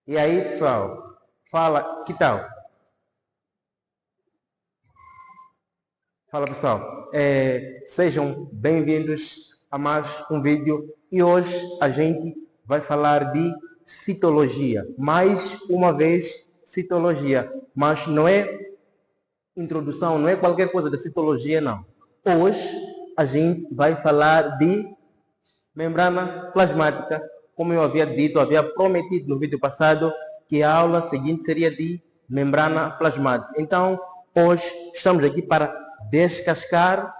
E aí, pessoal? Fala, que tal? Fala, pessoal. Sejam bem-vindos a mais um vídeo. E hoje a gente vai falar de citologia. Mais uma vez, citologia. Mas não é introdução, não é qualquer coisa da citologia, não. Hoje a gente vai falar de membrana plasmática. Como eu havia dito, havia prometido no vídeo passado que a aula seguinte seria de membrana plasmática. Então, hoje estamos aqui para descascar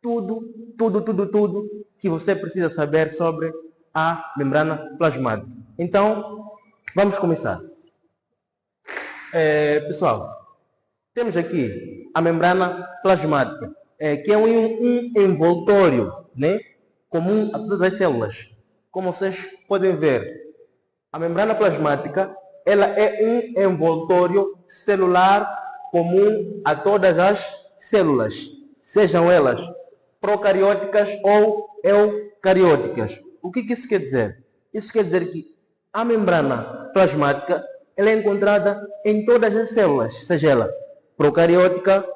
tudo que você precisa saber sobre a membrana plasmática. Então, vamos começar. Pessoal, temos aqui a membrana plasmática, que é um envoltório, né, comum a todas as células. Como vocês podem ver, a membrana plasmática ela é um envoltório celular comum a todas as células, sejam elas procarióticas ou eucarióticas. O que isso quer dizer? Isso quer dizer que a membrana plasmática ela é encontrada em todas as células, seja ela procariótica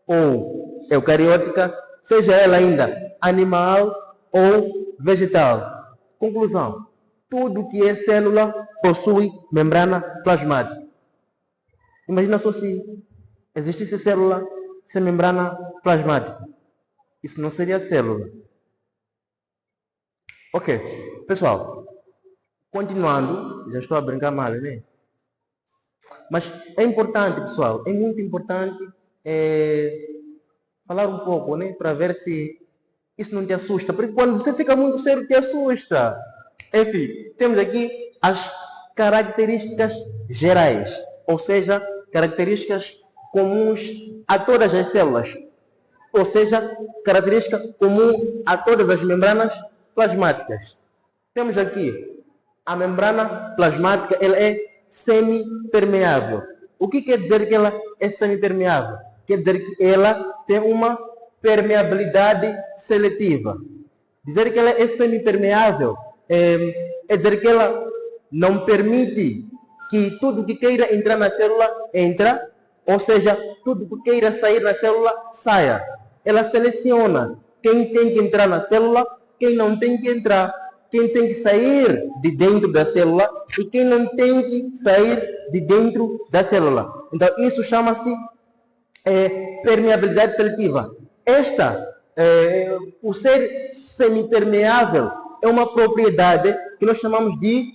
ou eucariótica, seja ela ainda animal ou vegetal. Conclusão: tudo que é célula possui membrana plasmática. Imagina só se existisse célula sem membrana plasmática. Isso não seria célula. Ok, pessoal, continuando, já estou a brincar mal, né? Mas é importante, pessoal, é muito importante falar um pouco, né? Para ver se isso não te assusta. Porque quando você fica muito sério, te assusta. Enfim, temos aqui as características gerais, ou seja, características comuns a todas as células, ou seja, característica comum a todas as membranas plasmáticas. Temos aqui a membrana plasmática, ela é semipermeável. O que quer dizer que ela é semipermeável? Quer dizer que ela tem uma permeabilidade seletiva. Dizer que ela é semipermeável é dizer que ela não permite que tudo que queira entrar na célula entra, ou seja, tudo que queira sair na célula saia. Ela seleciona quem tem que entrar na célula, quem não tem que entrar, quem tem que sair de dentro da célula e quem não tem que sair de dentro da célula. Então, isso chama-se permeabilidade seletiva. O ser semipermeável é uma propriedade que nós chamamos de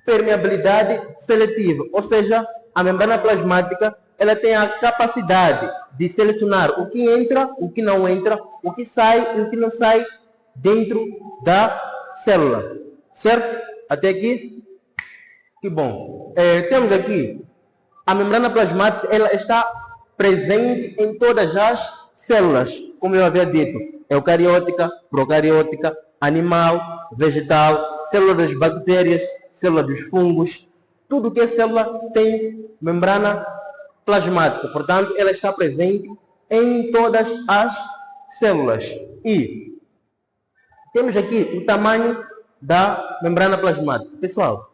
permeabilidade seletiva. Ou seja, a membrana plasmática ela tem a capacidade de selecionar o que entra, o que não entra, o que sai e o que não sai dentro da célula. Certo? Até aqui? Que bom. Temos aqui a membrana plasmática, ela está presente em todas as células, como eu havia dito, eucariótica, procariótica, animal, vegetal, célula das bactérias, célula dos fungos. Tudo que é célula tem membrana plasmática, portanto, ela está presente em todas as células. E temos aqui o tamanho da membrana plasmática. Pessoal,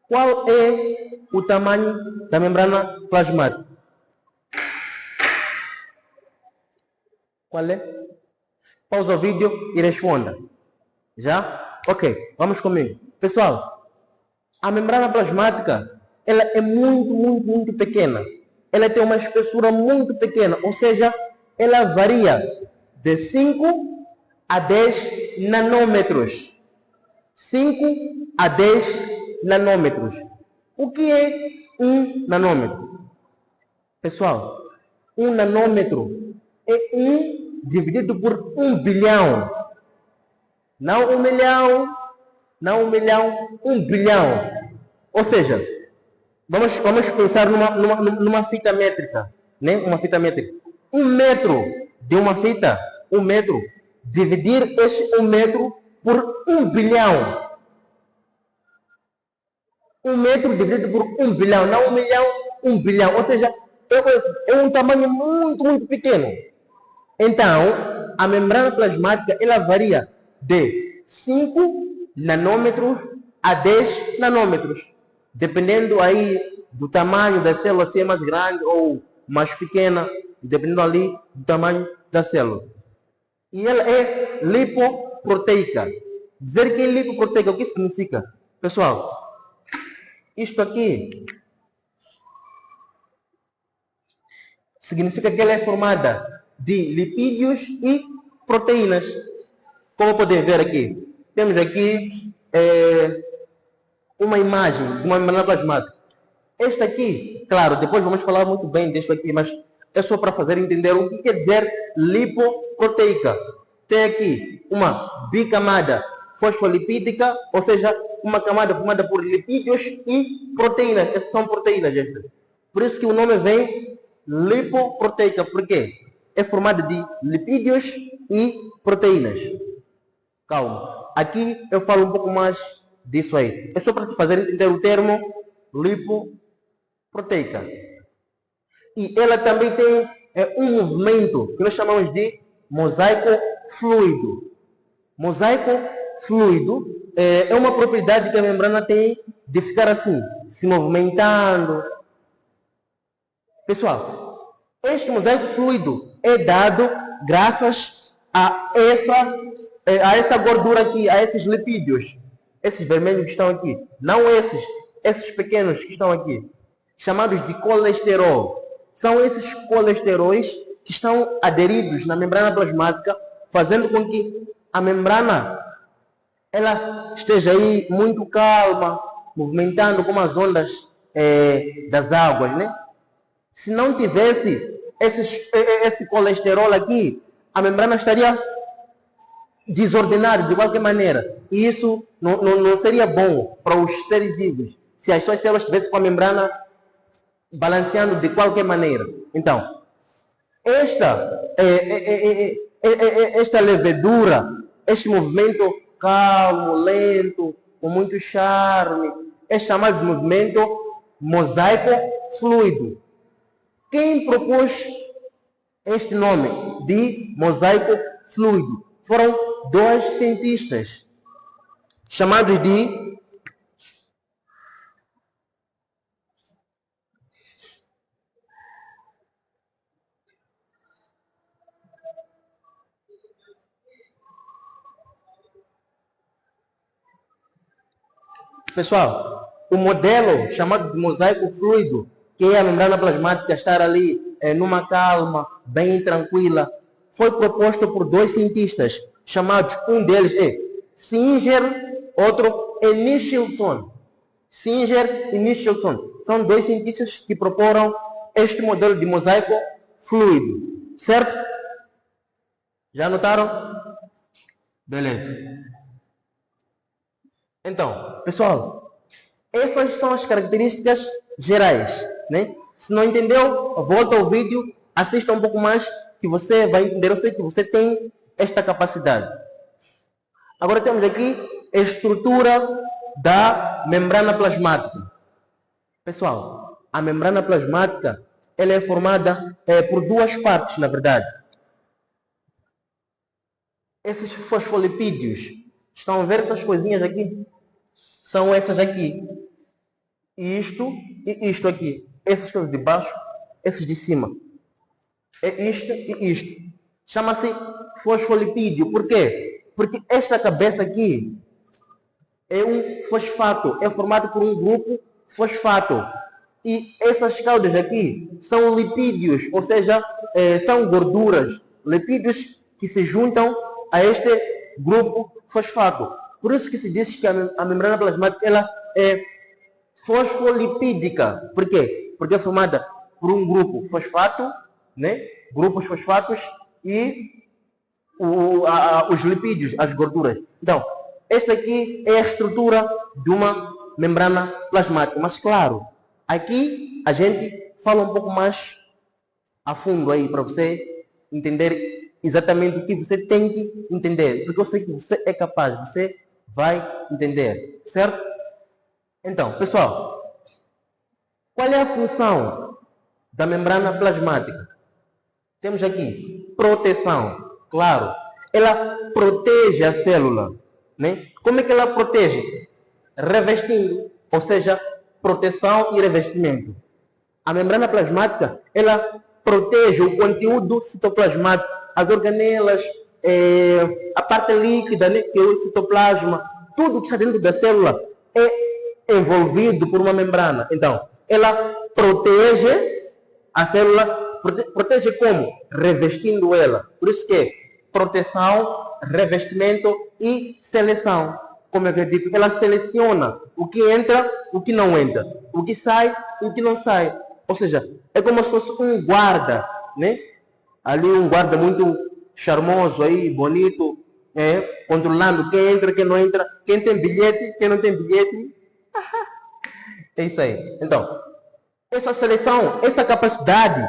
qual é o tamanho da membrana plasmática? Qual é? Pausa o vídeo e responda. Já? Ok, vamos comigo. Pessoal, a membrana plasmática ela é muito pequena. Ela tem uma espessura muito pequena, ou seja, ela varia de 5 a 10 nanômetros. 5 a 10 nanômetros. O que é um nanômetro? Pessoal, um nanômetro é 1 dividido por 1 bilhão. Não 1 milhão, não 1 milhão, 1 bilhão. Ou seja, vamos pensar numa fita métrica, né? Uma fita métrica. 1 metro de uma fita, 1 metro, dividir este 1 metro por 1 bilhão. 1 metro dividido por 1 bilhão, não 1 milhão, 1 bilhão. Ou seja, é um tamanho muito pequeno. Então, a membrana plasmática ela varia de 5 nanômetros a 10 nanômetros. dependendo aí do tamanho da célula, se é mais grande ou mais pequena, dependendo ali do tamanho da célula. E ela é lipoproteica. Dizer que é lipoproteica, o que significa? Pessoal, isto aqui significa que ela é formada de lipídios e proteínas. Como podem ver aqui, temos aqui uma imagem de uma membrana plasmática. Esta aqui, claro, depois vamos falar muito bem disto aqui, mas é só para fazer entender o que quer dizer lipoproteica. Tem aqui uma bicamada fosfolipídica, ou seja, uma camada formada por lipídios e proteínas. Essas são proteínas, gente. Por isso que o nome vem lipoproteica. Por quê? É formada de lipídios e proteínas. Calma. Aqui eu falo um pouco mais disso aí. É só para te fazer entender o termo lipoproteica. E ela também tem um movimento que nós chamamos de mosaico fluido. Mosaico fluido é uma propriedade que a membrana tem de ficar assim, se movimentando. Pessoal, este mosaico fluido é dado graças a essa gordura aqui, a esses lipídios. Esses vermelhos que estão aqui. Não esses pequenos que estão aqui. Chamados de colesterol. São esses colesteróis que estão aderidos na membrana plasmática, fazendo com que a membrana ela esteja aí muito calma, movimentando como as ondas das águas, né? Se não tivesse esse colesterol aqui, a membrana estaria desordenada de qualquer maneira. E isso não seria bom para os seres vivos, se as suas células estivessem com a membrana balanceando de qualquer maneira. Então, esta levedura, este movimento calmo, lento, com muito charme, é chamado de movimento mosaico fluido. Quem propôs este nome de mosaico fluido? Foram dois cientistas, chamados de Pessoal, o modelo chamado de mosaico fluido, que é a membrana plasmática estar ali numa calma, bem tranquila, foi proposto por dois cientistas, chamados, um deles é Singer, outro é Nicholson. Singer e Nicholson são dois cientistas que proporam este modelo de mosaico fluido, certo? Já notaram? Beleza. Então, pessoal, essas são as características gerais, né? Se não entendeu, volta ao vídeo, assista um pouco mais, que você vai entender. Eu sei que você tem esta capacidade. Agora temos aqui a estrutura da membrana plasmática. Pessoal, a membrana plasmática ela é formada por duas partes, na verdade. Esses fosfolipídios, estão a ver essas coisinhas aqui? São essas aqui. Isto e isto aqui. Essas coisas de baixo, esses de cima. É isto e isto. Chama-se fosfolipídio. Por quê? Porque esta cabeça aqui é um fosfato. É formado por um grupo fosfato. E essas caudas aqui são lipídios, ou seja, são gorduras. Lipídios que se juntam a este grupo fosfato. Por isso que se diz que a membrana plasmática ela é fosfolipídica. Por quê? Porque é formada por um grupo fosfato, né? Grupos fosfatos e os lipídios, as gorduras. Então, esta aqui é a estrutura de uma membrana plasmática. Mas claro, aqui a gente fala um pouco mais a fundo aí para você entender exatamente o que você tem que entender. Porque eu sei que você é capaz, você vai entender, certo? Então, pessoal, qual é a função da membrana plasmática? Temos aqui proteção, claro. Ela protege a célula, né? Como é que ela protege? Revestindo, ou seja, proteção e revestimento. A membrana plasmática, ela protege o conteúdo citoplasmático, as organelas, a parte líquida, né, que é o citoplasma, tudo que está dentro da célula é envolvido por uma membrana. Então, ela protege a célula, protege como? Revestindo ela. Por isso que é proteção, revestimento e seleção. Como eu havia dito, ela seleciona o que entra, o que não entra, o que sai, o que não sai. Ou seja, é como se fosse um guarda, né? Ali um guarda muito charmoso aí, bonito, controlando quem entra, quem não entra, quem tem bilhete, quem não tem bilhete. É isso aí. Então, essa seleção, essa capacidade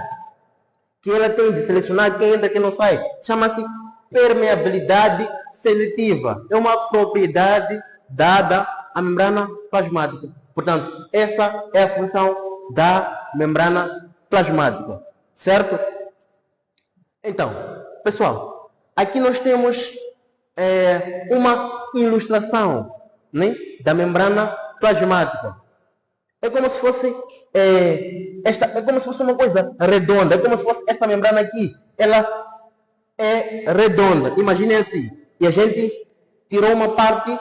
que ela tem de selecionar quem entra, quem não sai, chama-se permeabilidade seletiva. É uma propriedade dada à membrana plasmática. Portanto, essa é a função da membrana plasmática, certo? Então, pessoal, aqui nós temos uma ilustração, né, da membrana plasmática. É como se fosse é como se fosse uma coisa redonda. É como se fosse esta membrana aqui. Ela é redonda. Imaginem assim. E a gente tirou uma parte,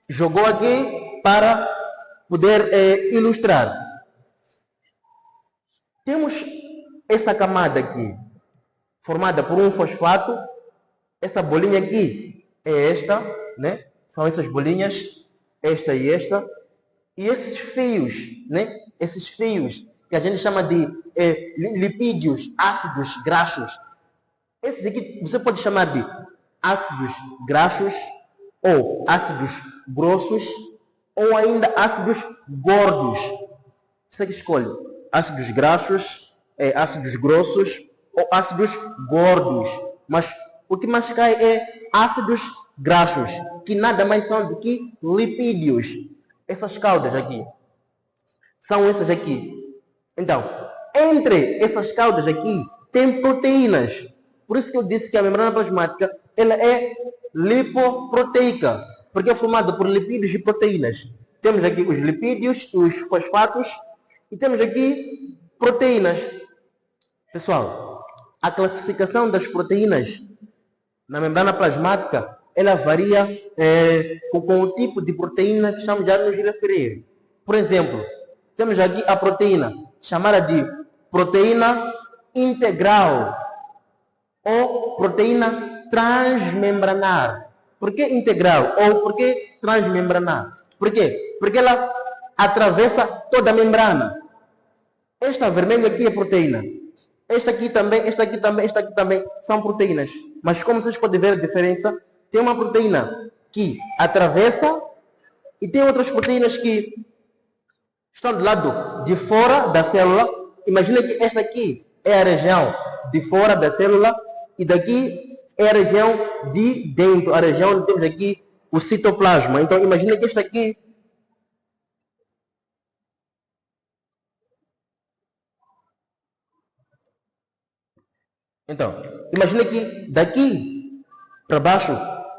jogou aqui para poder ilustrar. Temos essa camada aqui, formada por um fosfato. Essa bolinha aqui é esta, né? São essas bolinhas, esta e esta. E esses fios, né? Esses fios que a gente chama de lipídios, ácidos graxos. Esses aqui você pode chamar de ácidos graxos, ou ácidos grossos, ou ainda ácidos gordos. Você que escolhe. Ácidos graxos, ácidos grossos ou ácidos gordos. Mas o que mais cai é ácidos graxos, que nada mais são do que lipídios. Essas caudas aqui são essas aqui. Então, entre essas caudas aqui tem proteínas. Por isso que eu disse que a membrana plasmática ela é lipoproteica, porque é formada por lipídios e proteínas. Temos aqui os lipídios, os fosfatos e temos aqui proteínas. Pessoal, a classificação das proteínas na membrana plasmática ela varia com o tipo de proteína que estamos a nos referir. Por exemplo, temos aqui a proteína chamada de proteína integral ou proteína transmembranar. Por que integral ou por que transmembranar? Por quê? Porque ela atravessa toda a membrana. Esta vermelha aqui é proteína. Esta aqui também, esta aqui também, esta aqui também são proteínas. Mas como vocês podem ver a diferença, tem uma proteína que atravessa e tem outras proteínas que estão do lado de fora da célula. Imagina que esta aqui é a região de fora da célula e daqui é a região de dentro, a região onde temos aqui o citoplasma. Então imagina que esta aqui imagina que daqui para baixo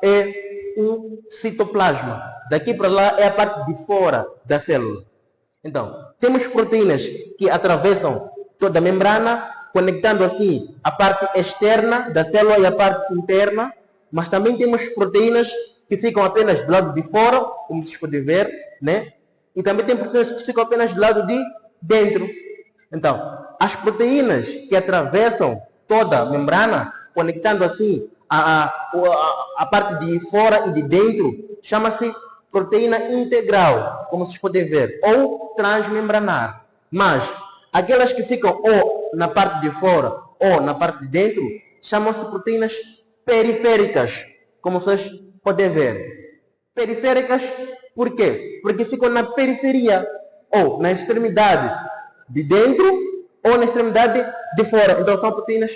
é o citoplasma. Daqui para lá é a parte de fora da célula. Então, temos proteínas que atravessam toda a membrana, conectando assim a parte externa da célula e a parte interna, mas também temos proteínas que ficam apenas do lado de fora, como vocês podem ver, né? E também tem proteínas que ficam apenas do lado de dentro. Então, as proteínas que atravessam toda a membrana, conectando assim a parte de fora e de dentro, chama-se proteína integral, como vocês podem ver, ou transmembranar. Mas aquelas que ficam ou na parte de fora ou na parte de dentro, chamam-se proteínas periféricas, como vocês podem ver. Periféricas, por quê? Porque ficam na periferia, ou na extremidade de dentro, ou na extremidade de fora. Então são proteínas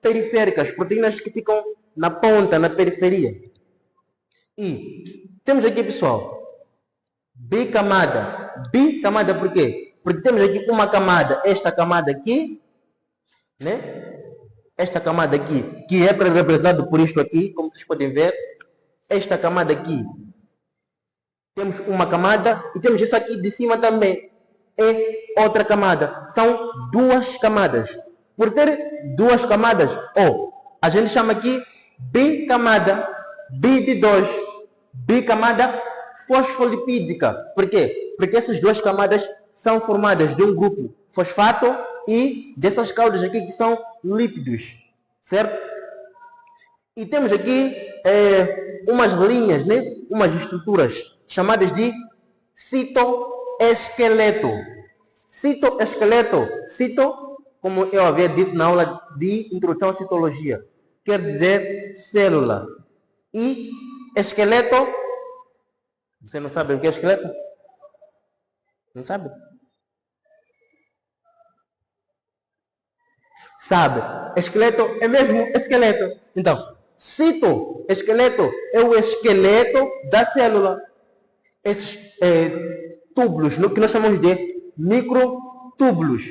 periféricas, proteínas que ficam na ponta, na periferia. E temos aqui, pessoal, bicamada. Bicamada por quê? Porque temos aqui uma camada, esta camada aqui, né? Esta camada aqui, que é representada por isto aqui, como vocês podem ver. Esta camada aqui, temos uma camada e temos essa aqui de cima também. é outra camada. São duas camadas. Por ter duas camadas, a gente chama aqui bicamada, bi de 2, bicamada fosfolipídica. Por quê? Porque essas duas camadas são formadas de um grupo fosfato e dessas caudas aqui que são lípidos, certo? E temos aqui umas linhas, né? Umas estruturas chamadas de citoesqueleto. Citoesqueleto, cito, como eu havia dito na aula de introdução à citologia, quer dizer célula. E esqueleto, você não sabe o que é esqueleto? Não sabe? Sabe? Esqueleto é mesmo esqueleto. Então, citoesqueleto é o esqueleto da célula. Esses túbulos, que nós chamamos de microtúbulos,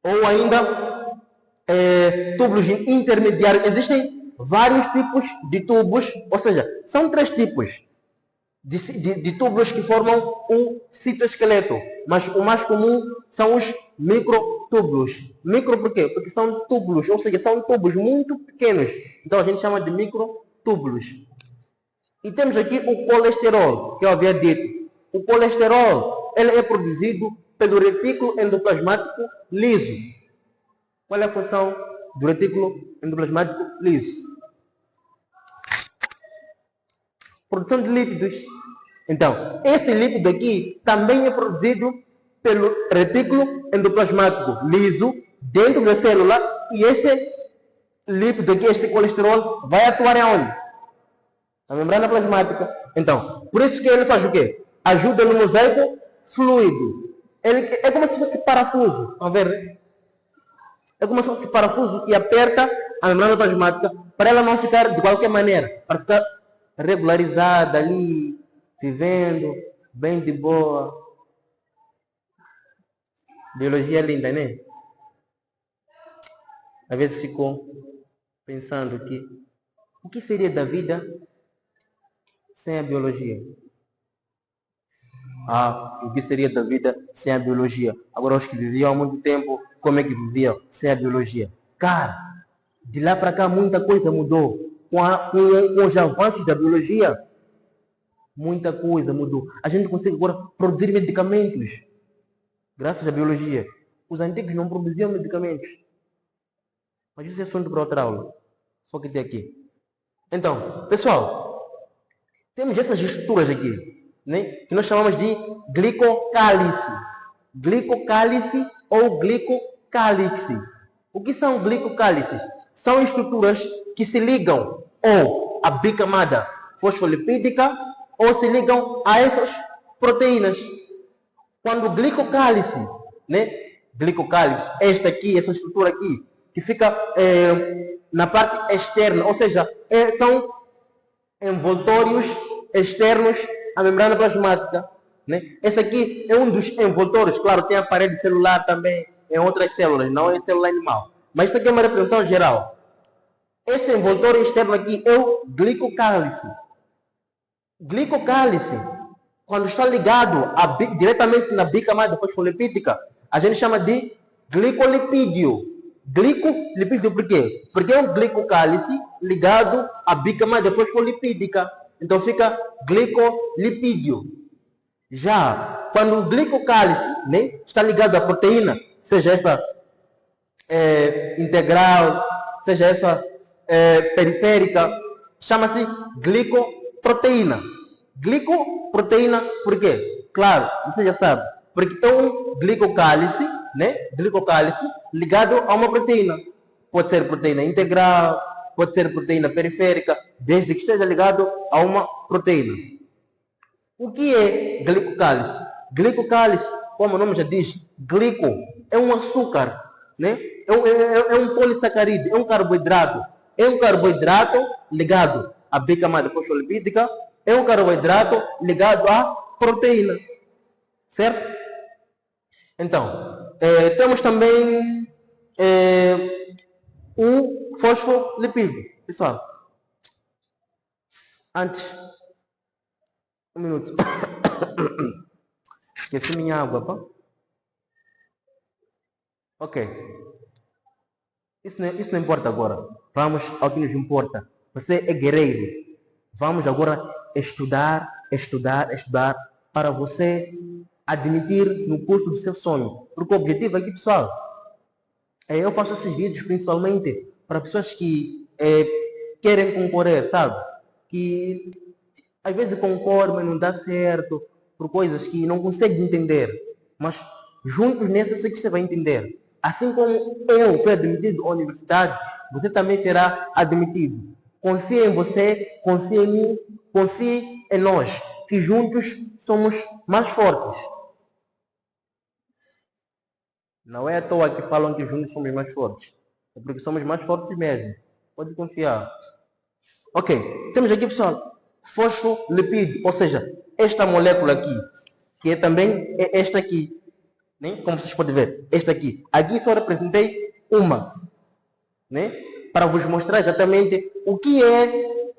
ou ainda túbulos intermediários. Existem vários tipos de tubos, ou seja, são 3 tipos de túbulos que formam o citoesqueleto, mas o mais comum são os microtúbulos. Micro por quê? Porque são túbulos, ou seja, são tubos muito pequenos. Então a gente chama de microtúbulos. E temos aqui o colesterol, que eu havia dito. O colesterol, ele é produzido pelo retículo endoplasmático liso. Qual é a função do retículo endoplasmático liso? Produção de lípidos. Então, esse lípido aqui também é produzido pelo retículo endoplasmático liso dentro da célula, e esse lípido aqui, este colesterol, vai atuar aonde? Na membrana plasmática. Então, por isso que ele faz o quê? Ajuda no mosaico fluido. Ele é como se fosse parafuso. Vamos ver? É como se fosse parafuso que aperta a membrana plasmática para ela não ficar de qualquer maneira, para ficar regularizada ali, vivendo bem de boa. Biologia linda, né? Às vezes fico pensando que o que seria da vida sem a biologia? O que seria da vida sem a biologia? Agora, os que viviam há muito tempo, como é que viviam sem a biologia? Cara, de lá para cá muita coisa mudou. Com os avanços da biologia, muita coisa mudou. A gente consegue agora produzir medicamentos graças à biologia. Os antigos não produziam medicamentos. Mas isso é assunto para outra aula. Só que tem aqui. Então, pessoal, temos essas estruturas aqui, né, que nós chamamos de glicocálice. Glicocálice ou glicocálix. O que são glicocálices? São estruturas que se ligam ou à bicamada fosfolipídica ou se ligam a essas proteínas. Quando o glicocálice, né, glicocálix, esta aqui, essa estrutura aqui, que fica na parte externa, ou seja, são envoltórios externos à membrana plasmática, né? Esse aqui é um dos envoltórios, claro, tem a parede celular também em outras células, não é célula animal. Mas isso aqui é uma representação geral. Esse envoltório externo aqui é o glicocálice. Glicocálice, quando está ligado diretamente na bicamada fosfolipídica, a gente chama de glicolipídio. Glicolipídio por quê? Porque é um glicocálice ligado à bicamada fosfolipídica. Então fica glicolipídio. Já quando o glicocálice, né, está ligado à proteína, seja essa integral, seja essa periférica, chama-se glicoproteína. Glicoproteína por quê? Claro, você já sabe. Porque é um glicocálice, né? Glicocálice ligado a uma proteína. Pode ser proteína integral, pode ser proteína periférica, desde que esteja ligado a uma proteína. O que é glicocálice? Glicocálice, como o nome já diz, glico é um açúcar, né? É um polissacarídeo, é um carboidrato. É um carboidrato ligado à bicamada fosfolipídica, é um carboidrato ligado à proteína. Certo? Então, temos também o fosfolipídio. Pessoal, antes, um minuto. Esqueci minha água, pá. Ok. Isso não importa agora. Vamos ao que nos importa. Você é guerreiro. Vamos agora estudar, estudar, estudar para você admitir no curso do seu sonho. Porque o objetivo aqui, pessoal, eu faço esses vídeos principalmente para pessoas que querem concorrer, sabe? Que às vezes concorrem, mas não dá certo por coisas que não conseguem entender. Mas juntos nessa eu sei que você vai entender. Assim como eu fui admitido à universidade, você também será admitido. Confie em você, confie em mim, confie em nós, que juntos somos mais fortes. Não é à toa que falam que juntos somos mais fortes. É porque somos mais fortes mesmo. Pode confiar. Ok, temos aqui, pessoal, fosfolipídio, ou seja, esta molécula aqui, que também é esta aqui. Né? Como vocês podem ver, esta aqui. Aqui só representei uma. Né? Para vos mostrar exatamente o que é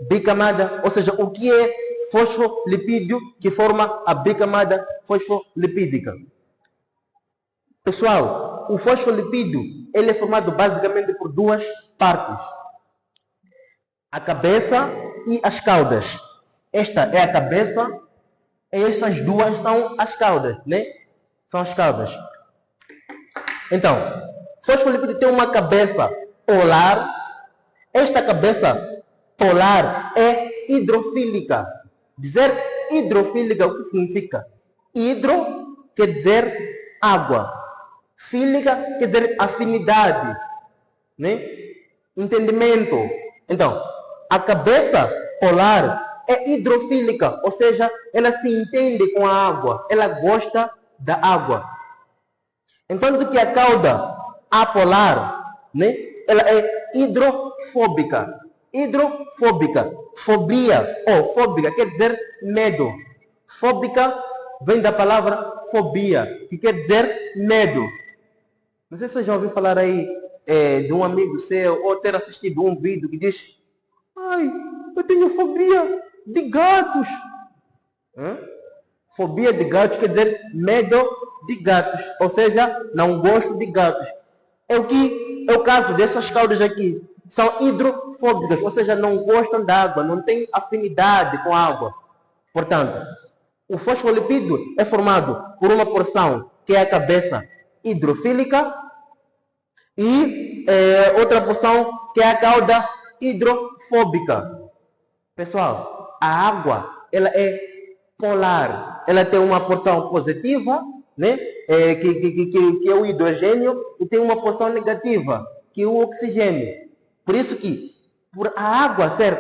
bicamada, ou seja, o que é fosfolipídio que forma a bicamada fosfolipídica. Pessoal, o fosfolipídio ele é formado basicamente por duas partes. A cabeça e as caudas. Esta é a cabeça e essas duas são as caudas, né? São as caudas. Então, fosfolipídio tem uma cabeça polar. Esta cabeça polar é hidrofílica. Dizer hidrofílica, o que significa? Hidro quer dizer água. Fílica quer dizer afinidade, né? Entendimento. Então, a cabeça polar é hidrofílica, ou seja, ela se entende com a água, ela gosta da água. Enquanto que a cauda apolar, né? Ela é hidrofóbica. Hidrofóbica. Fobia ou fóbica quer dizer medo. Fóbica vem da palavra fobia, que quer dizer medo. Não sei se você já ouviu falar aí de um amigo seu ou ter assistido um vídeo que diz: ai, eu tenho fobia de gatos. Fobia de gatos quer dizer medo de gatos, ou seja, não gosto de gatos. É o caso dessas caudas aqui. São hidrofóbicas, ou seja, não gostam da água, não têm afinidade com a água. Portanto, o fosfolipídio é formado por uma porção que é a cabeça hidrofílica e outra porção que é a cauda hidrofóbica. Pessoal, a água ela é polar. Ela tem uma porção positiva, né? Que é o hidrogênio, e tem uma porção negativa, que é o oxigênio. Por isso que, por a água ser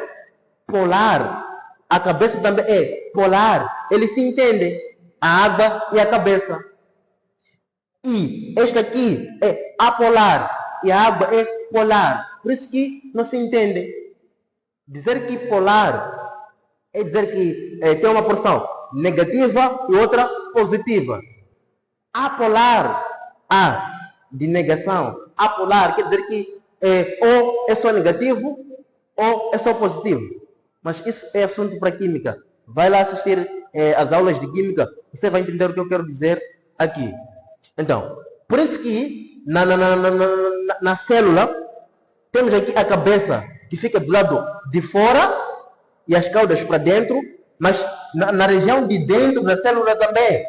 polar, a cabeça também é polar. Eles se entendem, a água e a cabeça. E esta aqui é apolar e a água é polar. Por isso que não se entendem. Dizer que polar é dizer que tem uma porção negativa e outra positiva. Apolar, A, de negação. Apolar quer dizer que ou é só negativo ou é só positivo. Mas isso é assunto para química. Vai lá assistir as aulas de química, você vai entender o que eu quero dizer aqui. Então, por isso que na célula temos aqui a cabeça que fica do lado de fora e as caudas para dentro, mas na região de dentro da célula também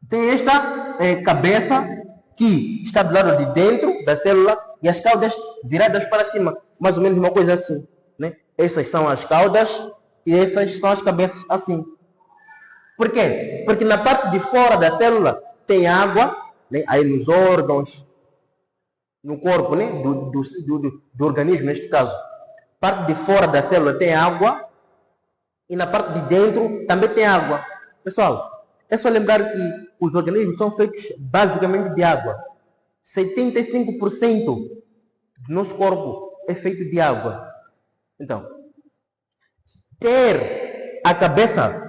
tem esta cabeça que está do lado de dentro da célula e as caudas viradas para cima, mais ou menos uma coisa assim, né? Essas são as caudas e essas são as cabeças assim. Por quê? Porque na parte de fora da célula tem água, né? Aí nos órgãos, no corpo, né? do organismo, neste caso. Parte de fora da célula tem água e na parte de dentro também tem água. Pessoal, é só lembrar que os organismos são feitos basicamente de água. 75% do nosso corpo é feito de água. Então, ter a cabeça